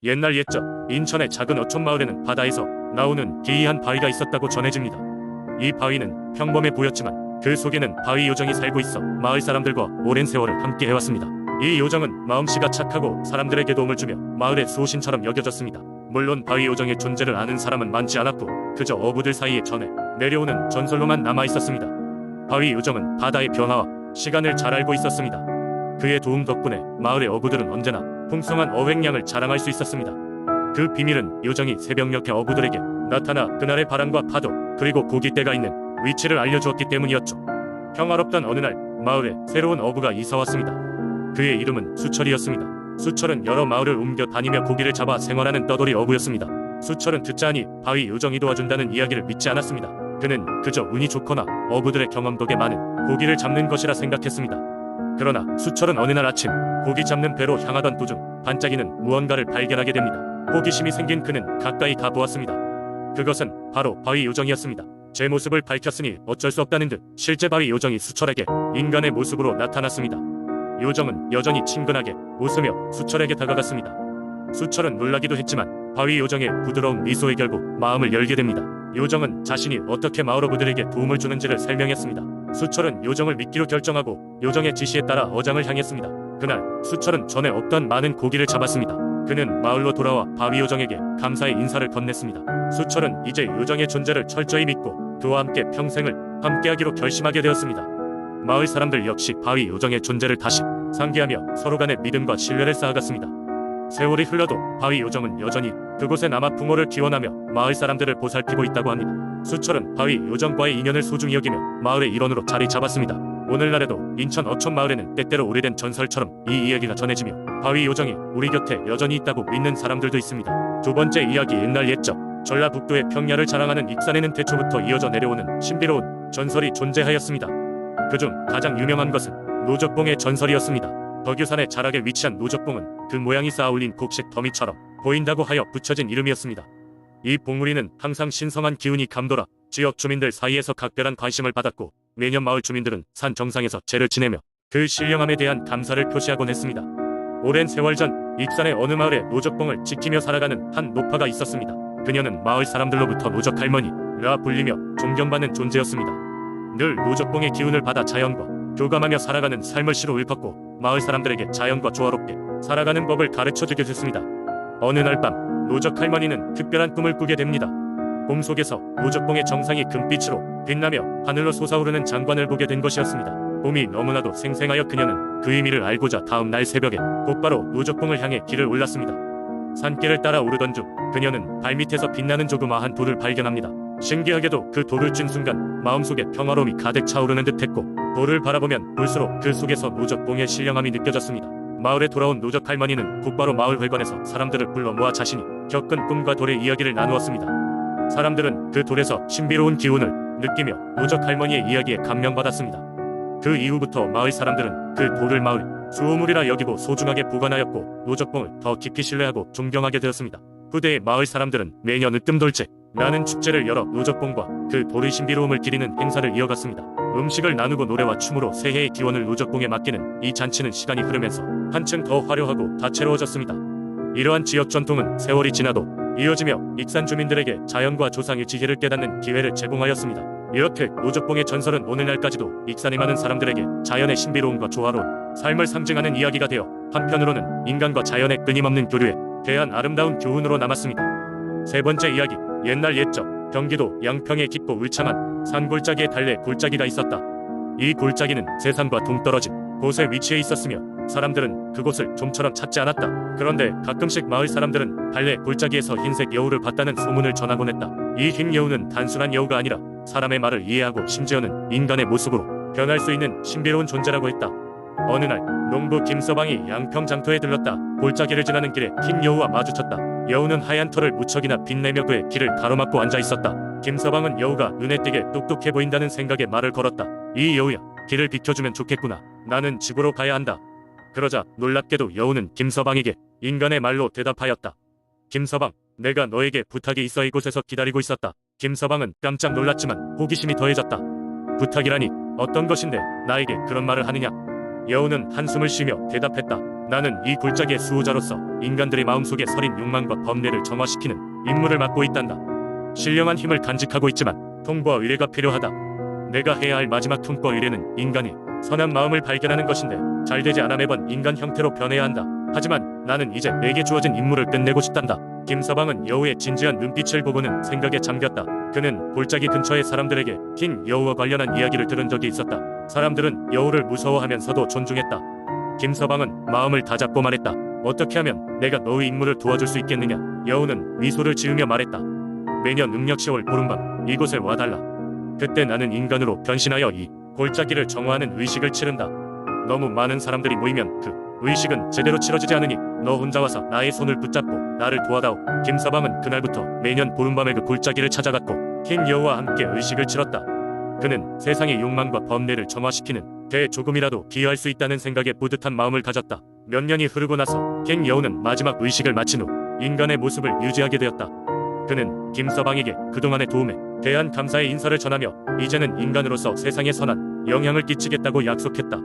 옛날 옛적 인천의 작은 어촌 마을에는 바다에서 나오는 기이한 바위가 있었다고 전해집니다. 이 바위는 평범해 보였지만 그 속에는 바위 요정이 살고 있어 마을 사람들과 오랜 세월을 함께 해왔습니다. 이 요정은 마음씨가 착하고 사람들에게 도움을 주며 마을의 수호신처럼 여겨졌습니다. 물론 바위 요정의 존재를 아는 사람은 많지 않았고 그저 어부들 사이에 전해 내려오는 전설로만 남아있었습니다. 바위 요정은 바다의 변화와 시간을 잘 알고 있었습니다. 그의 도움 덕분에 마을의 어부들은 언제나 풍성한 어획량을 자랑할 수 있었습니다. 그 비밀은 요정이 새벽녘에 어부들에게 나타나 그날의 바람과 파도 그리고 고깃대가 있는 위치를 알려주었기 때문이었죠. 평화롭던 어느 날 마을에 새로운 어부가 이사왔습니다. 그의 이름은 수철이었습니다. 수철은 여러 마을을 옮겨 다니며 고기를 잡아 생활하는 떠돌이 어부였습니다. 수철은 듣자하니 바위 요정이 도와준다는 이야기를 믿지 않았습니다. 그는 그저 운이 좋거나 어부들의 경험 덕에 많은 고기를 잡는 것이라 생각했습니다. 그러나 수철은 어느 날 아침 고기 잡는 배로 향하던 도중 반짝이는 무언가를 발견하게 됩니다. 호기심이 생긴 그는 가까이 가보았습니다. 그것은 바로 바위 요정이었습니다. 제 모습을 밝혔으니 어쩔 수 없다는 듯 실제 바위 요정이 수철에게 인간의 모습으로 나타났습니다. 요정은 여전히 친근하게 웃으며 수철에게 다가갔습니다. 수철은 놀라기도 했지만 바위 요정의 부드러운 미소에 결국 마음을 열게 됩니다. 요정은 자신이 어떻게 마을 어부들에게 도움을 주는지를 설명했습니다. 수철은 요정을 믿기로 결정하고 요정의 지시에 따라 어장을 향했습니다. 그날 수철은 전에 없던 많은 고기를 잡았습니다. 그는 마을로 돌아와 바위 요정에게 감사의 인사를 건넸습니다. 수철은 이제 요정의 존재를 철저히 믿고 그와 함께 평생을 함께하기로 결심하게 되었습니다. 마을 사람들 역시 바위 요정의 존재를 다시 상기하며 서로 간의 믿음과 신뢰를 쌓아갔습니다. 세월이 흘러도 바위 요정은 여전히 그곳에 남아 붕어를 기원하며 마을 사람들을 보살피고 있다고 합니다. 수철은 바위 요정과의 인연을 소중히 여기며 마을의 일원으로 자리 잡았습니다. 오늘날에도 인천 어촌 마을에는 때때로 오래된 전설처럼 이 이야기가 전해지며 바위 요정이 우리 곁에 여전히 있다고 믿는 사람들도 있습니다. 두 번째 이야기. 옛날 옛적 전라북도의 평야를 자랑하는 익산에는 태초부터 이어져 내려오는 신비로운 전설이 존재하였습니다. 그중 가장 유명한 것은 노적봉의 전설이었습니다. 덕유산의 자락에 위치한 노적봉은 그 모양이 쌓아올린 곡식 더미처럼 보인다고 하여 붙여진 이름이었습니다. 이 봉우리는 항상 신성한 기운이 감돌아 지역 주민들 사이에서 각별한 관심을 받았고 매년 마을 주민들은 산 정상에서 제를 지내며 그 신령함에 대한 감사를 표시하곤 했습니다. 오랜 세월 전 익산의 어느 마을에 노적봉을 지키며 살아가는 한 노파가 있었습니다. 그녀는 마을 사람들로부터 노적할머니라 불리며 존경받는 존재였습니다. 늘 노적봉의 기운을 받아 자연과 교감하며 살아가는 삶을 시로 읊었고 마을 사람들에게 자연과 조화롭게 살아가는 법을 가르쳐주게 됐습니다. 어느 날 밤 노적할머니는 특별한 꿈을 꾸게 됩니다. 꿈속에서 노적봉의 정상이 금빛으로 빛나며 하늘로 솟아오르는 장관을 보게 된 것이었습니다. 꿈이 너무나도 생생하여 그녀는 그 의미를 알고자 다음 날 새벽에 곧바로 노적봉을 향해 길을 올랐습니다. 산길을 따라 오르던 중 그녀는 발밑에서 빛나는 조그마한 돌을 발견합니다. 신기하게도 그 돌을 쥔 순간 마음속에 평화로움이 가득 차오르는 듯했고 돌을 바라보면 볼수록 그 속에서 노적봉의 신령함이 느껴졌습니다. 마을에 돌아온 노적할머니는 곧바로 마을 회관에서 사람들을 불러 모아 자신이 겪은 꿈과 돌의 이야기를 나누었습니다. 사람들은 그 돌에서 신비로운 기운을 느끼며 노적할머니의 이야기에 감명받았습니다. 그 이후부터 마을 사람들은 그 돌을 마을의 수호물이라 여기고 소중하게 보관하였고 노적봉을 더 깊이 신뢰하고 존경하게 되었습니다. 후대에 마을 사람들은 매년 으뜸돌제 라는 축제를 열어 노적봉과 그 돌의 신비로움을 기리는 행사를 이어갔습니다. 음식을 나누고 노래와 춤으로 새해의 기원을 노적봉에 맡기는 이 잔치는 시간이 흐르면서 한층 더 화려하고 다채로워졌습니다. 이러한 지역 전통은 세월이 지나도 이어지며 익산 주민들에게 자연과 조상의 지혜를 깨닫는 기회를 제공하였습니다. 이렇게 노적봉의 전설은 오늘날까지도 익산에 많은 사람들에게 자연의 신비로움과 조화로운 삶을 상징하는 이야기가 되어 한편으로는 인간과 자연의 끊임없는 교류에 대한 아름다운 교훈으로 남았습니다. 세 번째 이야기. 옛날 옛적 경기도 양평의 깊고 울창한 산골짜기에 달래 골짜기가 있었다. 이 골짜기는 세상과 동떨어진 곳에 위치해 있었으며 사람들은 그곳을 좀처럼 찾지 않았다. 그런데 가끔씩 마을 사람들은 달래 골짜기에서 흰색 여우를 봤다는 소문을 전하곤 했다. 이 흰 여우는 단순한 여우가 아니라 사람의 말을 이해하고 심지어는 인간의 모습으로 변할 수 있는 신비로운 존재라고 했다. 어느 날 농부 김서방이 양평 장터에 들렀다. 골짜기를 지나는 길에 흰 여우와 마주쳤다. 여우는 하얀 털을 무척이나 빛내며 그의 길을 가로막고 앉아 있었다. 김서방은 여우가 눈에 띄게 똑똑해 보인다는 생각에 말을 걸었다. 이 여우야, 길을 비켜주면 좋겠구나. 나는 집으로 가야 한다. 그러자 놀랍게도 여우는 김서방에게 인간의 말로 대답하였다. 김서방, 내가 너에게 부탁이 있어 이곳에서 기다리고 있었다. 김서방은 깜짝 놀랐지만 호기심이 더해졌다. 부탁이라니 어떤 것인데 나에게 그런 말을 하느냐? 여우는 한숨을 쉬며 대답했다. 나는 이 골짜기의 수호자로서 인간들의 마음속에 서린 욕망과 범례를 정화시키는 임무를 맡고 있단다. 신령한 힘을 간직하고 있지만 통과 의뢰가 필요하다. 내가 해야 할 마지막 통과 의뢰는 인간의 선한 마음을 발견하는 것인데 잘되지 않아 매번 인간 형태로 변해야 한다. 하지만 나는 이제 내게 주어진 임무를 끝내고 싶단다. 김서방은 여우의 진지한 눈빛을 보고는 생각에 잠겼다. 그는 골짜기 근처의 사람들에게 긴 여우와 관련한 이야기를 들은 적이 있었다. 사람들은 여우를 무서워하면서도 존중했다. 김서방은 마음을 다잡고 말했다. 어떻게 하면 내가 너의 임무를 도와줄 수 있겠느냐? 여우는 미소를 지으며 말했다. 매년 음력 10월 보름밤 이곳에 와달라. 그때 나는 인간으로 변신하여 이 골짜기를 정화하는 의식을 치른다. 너무 많은 사람들이 모이면 그 의식은 제대로 치러지지 않으니 너 혼자 와서 나의 손을 붙잡고 나를 도와다오. 김서방은 그날부터 매년 보름밤에 그 골짜기를 찾아갔고 흰 여우와 함께 의식을 치렀다. 그는 세상의 욕망과 범례를 정화시키는 데 조금이라도 기여할 수 있다는 생각에 뿌듯한 마음을 가졌다. 몇 년이 흐르고 나서 흰 여우는 마지막 의식을 마친 후 인간의 모습을 유지하게 되었다. 그는 김서방에게 그동안의 도움에 대한 감사의 인사를 전하며 이제는 인간으로서 세상에 선한 영향을 끼치겠다고 약속했다.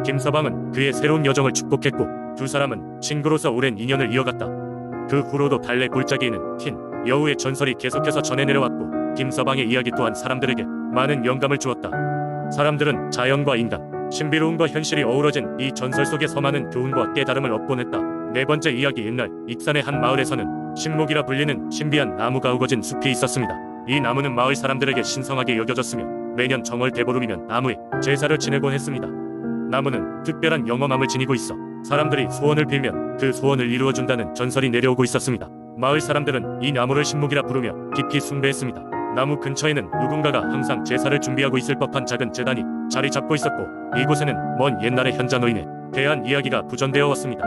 김서방은 그의 새로운 여정을 축복했고 두 사람은 친구로서 오랜 인연을 이어갔다. 그 후로도 달래 골짜기에는 흰 여우의 전설이 계속해서 전해 내려왔고 김서방의 이야기 또한 사람들에게 많은 영감을 주었다. 사람들은 자연과 인간, 신비로움과 현실이 어우러진 이 전설 속에서 많은 교훈과 깨달음을 얻곤 했다. 네 번째 이야기. 옛날 익산의 한 마을에서는 신목이라 불리는 신비한 나무가 우거진 숲이 있었습니다. 이 나무는 마을 사람들에게 신성하게 여겨졌으며 매년 정월 대보름이면 나무에 제사를 지내곤 했습니다. 나무는 특별한 영험함을 지니고 있어 사람들이 소원을 빌면 그 소원을 이루어준다는 전설이 내려오고 있었습니다. 마을 사람들은 이 나무를 신목이라 부르며 깊이 숭배했습니다. 나무 근처에는 누군가가 항상 제사를 준비하고 있을 법한 작은 제단이 자리 잡고 있었고 이곳에는 먼 옛날의 현자 노인에 대한 이야기가 부전되어 왔습니다.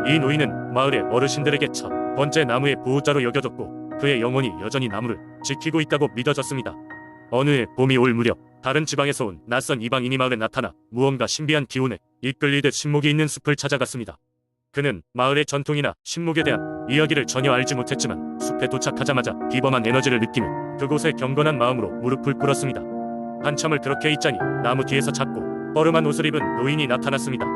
이 노인은 마을의 어르신들에게 첫 번째 나무의 보호자로 여겨졌고 그의 영혼이 여전히 나무를 지키고 있다고 믿어졌습니다. 어느 해 봄이 올 무렵 다른 지방에서 온 낯선 이방인이 마을에 나타나 무언가 신비한 기운에 이끌리듯 신목이 있는 숲을 찾아갔습니다. 그는 마을의 전통이나 신목에 대한 이야기를 전혀 알지 못했지만 숲에 도착하자마자 비범한 에너지를 느끼며 그곳에 경건한 마음으로 무릎을 꿇었습니다. 한참을 그렇게 있자니 나무 뒤에서 작고 뻐름한 옷을 입은 노인이 나타났습니다.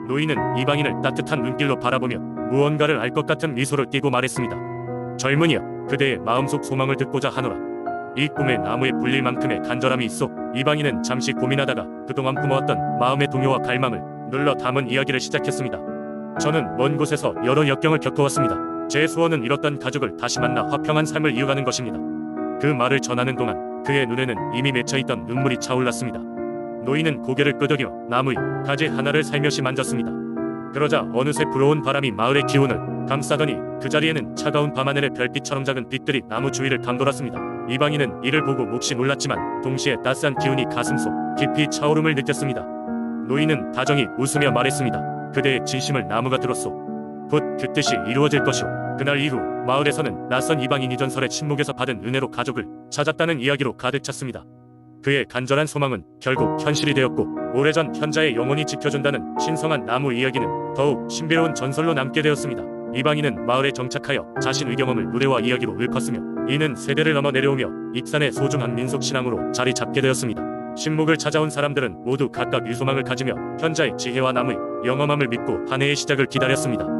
노인은 이방인을 따뜻한 눈길로 바라보며 무언가를 알 것 같은 미소를 띠고 말했습니다. 젊은이여, 그대의 마음속 소망을 듣고자 하노라. 이 꿈에 나무에 불릴 만큼의 간절함이 있어. 이방인은 잠시 고민하다가 그동안 품어왔던 마음의 동요와 갈망을 눌러 담은 이야기를 시작했습니다. 저는 먼 곳에서 여러 역경을 겪어왔습니다. 제 소원은 잃었던 가족을 다시 만나 화평한 삶을 이어가는 것입니다. 그 말을 전하는 동안 그의 눈에는 이미 맺혀있던 눈물이 차올랐습니다. 노인은 고개를 끄덕여 나무의 가지 하나를 살며시 만졌습니다. 그러자 어느새 불어온 바람이 마을의 기운을 감싸더니 그 자리에는 차가운 밤하늘의 별빛처럼 작은 빛들이 나무 주위를 감돌았습니다. 이방인은 이를 보고 몹시 놀랐지만 동시에 따스한 기운이 가슴속 깊이 차오름을 느꼈습니다. 노인은 다정히 웃으며 말했습니다. 그대의 진심을 나무가 들었소. 곧 그 뜻이 이루어질 것이오. 그날 이후 마을에서는 낯선 이방인이 전설의 신목에서 받은 은혜로 가족을 찾았다는 이야기로 가득 찼습니다. 그의 간절한 소망은 결국 현실이 되었고 오래전 현자의 영혼이 지켜준다는 신성한 나무 이야기는 더욱 신비로운 전설로 남게 되었습니다. 이방인은 마을에 정착하여 자신의 경험을 노래와 이야기로 읊었으며 이는 세대를 넘어 내려오며 익산의 소중한 민속신앙으로 자리 잡게 되었습니다. 신목을 찾아온 사람들은 모두 각각 유소망을 가지며 현자의 지혜와 나무의 영험함을 믿고 한 해의 시작을 기다렸습니다.